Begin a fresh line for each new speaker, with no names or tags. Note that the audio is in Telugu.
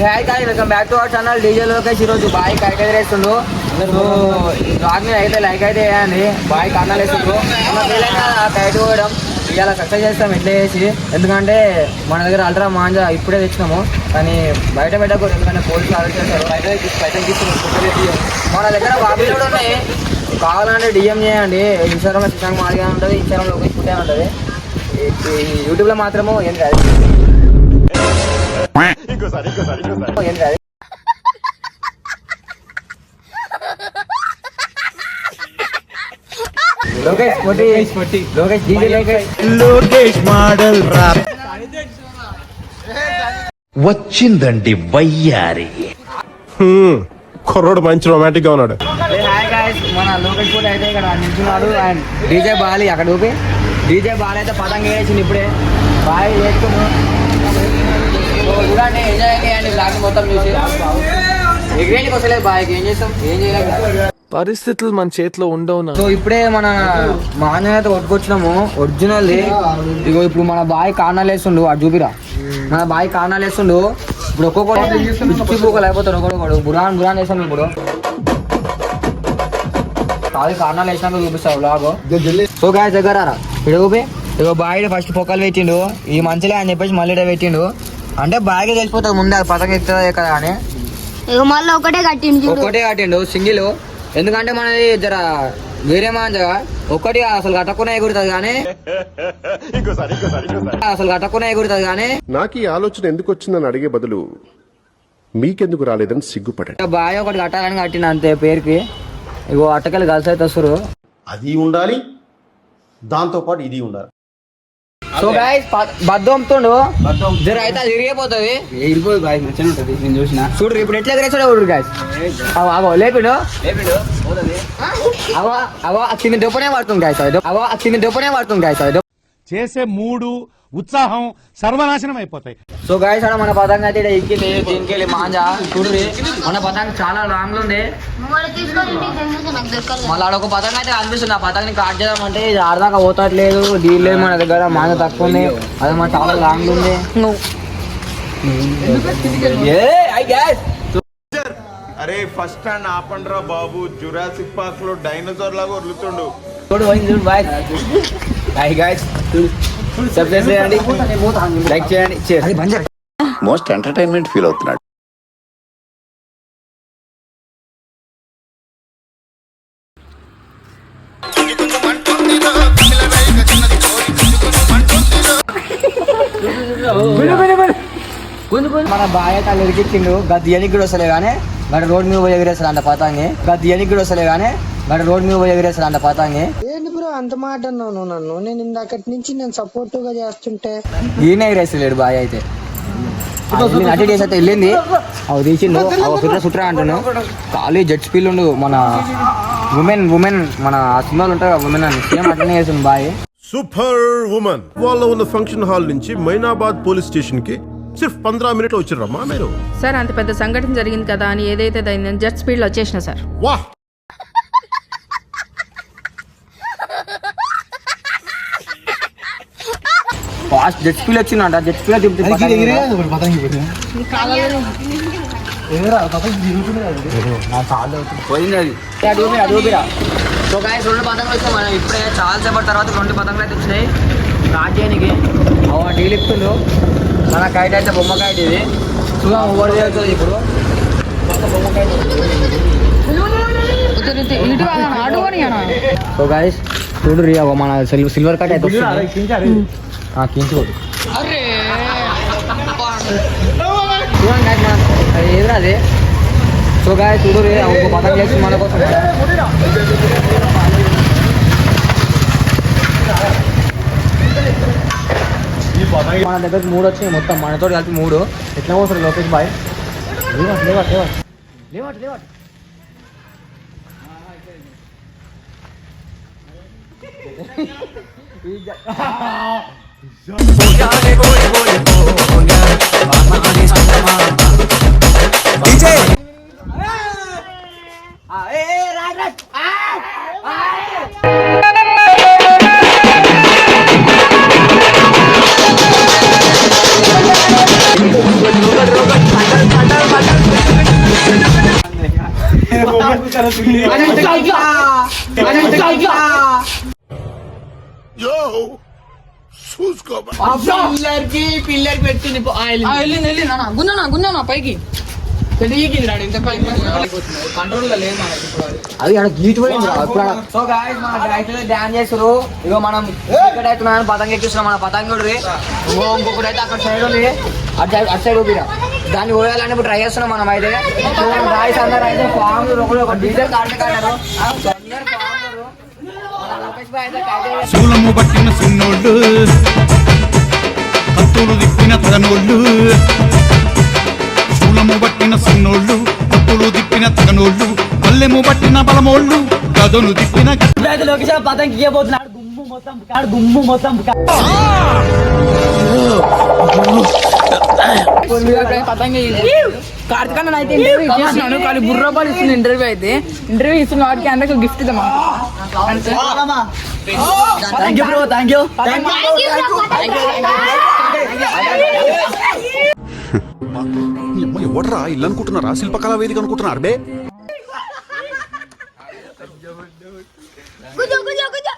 Hi guys, welcome back to our channel DJ Lokesh. ఈరోజు బాయ్ కైట్ ఎగరేస్తుండు. సో బ్లాగ్ మీద అయితే లైక్ అయితే వేయండి. బాయ్ కారణాలు వేస్తుండ్రు. మన పిల్లలైనా కైట్ పోయడం ఇలా సక్సెస్ చేస్తాం ఎట్లా చేసి. ఎందుకంటే మన దగ్గర అల్ట్రా మాంజా ఇప్పుడే తెచ్చినాము, కానీ బయట పెట్టకూడదు. ఎందుకంటే పోలీసులు అరెస్ట్ చేస్తారు. బయట మన దగ్గర బాబీలు కూడా ఉన్నాయి. కావాలంటే డిఎం చేయండి. ఇన్స్టాగ్రామ్లో చిన్న మాదిగా ఉంటుంది, ఇన్స్టాగ్రామ్ లోకేష్ పుట్టే ఉంటుంది. యూట్యూబ్లో మాత్రము ఏం కాదు.
లోకేష్ మోడల్ రాప్ వచ్చిందండి వయ్యారి.
కుర్రోడు మంచి రొమాంటిక్ గా ఉన్నాడు.
హాయ్ గాయ్స్, మన లోకేష్ కూడా అయితే ఇక్కడ నిల్చున్నాడు. అండ్ డీజే బాలి అక్కడ ఊపి డీజే బాల్ అయితే పతంగ వేసింది ఇప్పుడే. బాగా చేసుకున్నాం చూడండి, ఎంజాయ్ చేయండి. బ్లాగ్ మొత్తం చూసి ఎగ్రేంట్కి వస్తలేదు బాయ్కి. ఏం చేస్తాం, ఏం చేయలేదు.
పరిస్థితులు మన చేతిలో ఉండవు.
సో ఇప్పుడే మన మాంజన్ అయితే కొట్టుకొచ్చినాము ఒరిజినల్. ఇగో ఇప్పుడు మన బాయ్ కారణాలు వేస్తుండు. అటు చూపిరా, మన బాయ్ కారణాలు వేస్తుండు. ఇప్పుడు ఒక్కొక్కరు అయిపోతారు. ఒక్కొక్కడు బురాన్ బురాన్ వేస్తాను. ఇప్పుడు కాదు కారణాలు వేసినాక చూపిస్తావు బ్లాగ్. సో గాయస్ దగ్గర ఇప్పుడు ఇగో బాయ్ ఫస్ట్ పొక్కలు పెట్టిండు. ఈ మంచిలే అని చెప్పేసి మళ్ళీ పెట్టిండు. అంటే బాగా తెలిసిపోతుంది ముందే పతంగ ఎక్కుతుంది కదా అని.
మళ్ళీ ఒకటే
కట్టిండు సింగిల్. ఎందుకంటే మనది జర వేరే మాంజగా ఒక్కటి అసలు కట్టకుండా ఎగురుతుంది కానీ
నాకు ఈ ఆలోచన ఎందుకు వచ్చిందని అడిగే బదులు మీకెందుకు రాలేదని సిగ్గుపడండి.
బాయ్ ఒకటి కట్టాలని కట్టిన అంతే పేరుకి. ఇగో అట్టకెళ్ళి కలిసి అయితే వస్తారు.
అది ఉండాలి, దాంతో పాటు ఇది ఉండాలి.
సో గాయ్స్ బద్దొంతుండు జర అయితే అది విరిగిపోతుంది. నేను చూసిన చూడు ఇప్పుడు ఎట్లా ఎగరేసాడు చూడు గాయ్స్. అవో లేపిండు అవో కింద డొప్పనే పడుతుంది గాయ్స్. కింద డొప్పనే పడుతుంది గాయ్స్.
చేసే మూడు ఉత్సాహం సర్వనాశనం అయిపోతాయి.
సో గాయ్స్ అక్కడ మన పతంగ అయితే ఎక్కింది. దీనికి వెళ్ళి మాంజా చూడ్రి. మన పతంగ చాలా లాంగ్ ఉంది. మళ్ళీ ఆడ ఒక పతంగ అయితే అనిపిస్తుంది. ఆ పతంగని కాట్ చేద్దామంటే ఇది ఆడదాకా పోతట్లేదు. డీల్ మన దగ్గర మాంజా తక్కువ ఉంది. అది మన చాలా లాంగ్ ఉంది.
అరే ఫస్ట్ స్టాండ్ ఆపండ్రా బాబు, జురాసిక్ పార్క్ లో డైనోసార్ లాగా వదులుతుండు.
చూడు బాయ్. హాయ్ గాయ్స్, సబ్స్క్రైబ్ చేయండి, లైక్ చేయండి.
మోస్ట్ ఎంటర్టైన్మెంట్ ఫీల్ అవుతున్నాడు.
మన బాయ్ అయితే అలా ఎరికిచ్చిండు. గద్దెనికి కూడా వస్తలే కానీ గడ రోడ్ మీద పోయి ఎగిరేస్తారు అంట పతంగి. గద్దెనికి కూడా వస్తలే కానీ గడ రోడ్ మీద పోయి ఎగిరేస్తారు అంట పతంగి.
ఏంటి బ్రో అంత మాట అన్నావు నన్ను? నేను ఇందాకటి నుంచి నేను సపోర్టివ్ గా చేస్తుంటే
ఈయన ఎగిరేస్తలేడు బాయ్ అయితే. అటు డేస్ అయితే వెళ్ళింది. అవి తీసిండు. సుట్రా అంటున్నావు. ఖాళీ జెట్ స్పీల్ ఉండు. మన ఉమెన్ మన సినిమాలు ఉంటాయి ఉమెన్ అని సేమ్ అట్లనే చేస్తుంది బాయ్.
సూపర్ ఉమెన్ వాళ్ళ ఉన్న ఫంక్షన్ హాల్ నుంచి మైనాబాద్ పోలీస్ స్టేషన్ కి సిర్ఫ్ 15 మినిట్లు వచ్చిర్రమ్మా మీరు.
సార్ అంత పెద్ద సంఘటన జరిగింది కదా అని ఏదైతే అయిందని జెట్ స్పీడ్ లో వచ్చేసిన సార్.
వాహ్,
ఫాస్ట్ జెట్ స్పీడ్ వచ్చిందంట. జెట్ స్పీడ్ పోయింది అది. అడుగురా. సో గాయ్స్ 2 పతంగులు వచ్చాయి. మనం ఇప్పుడే చాలా సేపటి తర్వాత 2 పతంగులు అయితే వచ్చినాయి స్టార్ట్ చేయడానికి. డీల్ ఇస్తుండు. మన కైట్ అయితే బొమ్మ కైట్ ఇది. చూద్దాం ఓవర్ అవుతుంది ఇప్పుడు. సో గాయ్స్ చూడు రియా మన సిల్వర్ కట్ అయితే కించుకోడు. చూడండి గాయ్స్ అది ఏదిరా అది. సో గాయ్స్ చూడు రియా ఒక పతంగ చేసి మన కోసం. మన దగ్గర 3 వచ్చినాయి మొత్తం. మనతో కలిపి 3. ఎట్లా పోతారు లోకేష్ బాయ్? లేవట్
గున్నా పైకి
అది ఆడ గీట్ పోయింది సో గాయస్ మన గాయత్రి ధ్యాన్ చేస్తారు. ఇగో మనం ఇక్కడ అవుతున్నా పతంగ ఎక్కిస్తున్నాం. మన పతంగుడు ఇంకొకటి అయితే అక్కడ సైడ్ ఉంది, అటు సైడ్ ఊపిరా దాన్ని పోయాలని ఇప్పుడు ట్రై చేస్తున్నాం మనం అయితే. సో గాయస్ అందరూ అయితే ఫామ్ ఒక డీజల్ కాడరు
శూలము పట్టిన సున్నోళ్ళు కత్తులు తిప్పిన తగనోళ్ళు, శూలము పట్టిన సున్నోళ్ళు కత్తులు తిప్పిన తగనోళ్ళు, పల్లెము పట్టిన బలమోళ్ళు గదను తిప్పిన
పతంగి పోతున్నాడు గుమ్ము మొత్తం
కార్తికన్న అయితే ఇంటర్వ్యూ ఇచ్చేస్తున్నాను కానీ బుర్రపాలు ఇస్తున్న ఇంటర్వ్యూ అయితే ఇంటర్వ్యూ ఇస్తున్న వాటికి అందరికి గిఫ్ట్ ఇద్దామా
ఎవడరా ఇల్లు అనుకుంటున్నారా? శిల్పకళా వేదిక అనుకుంటున్నారు బే.
కూర్చో కూర్చో కూర్చో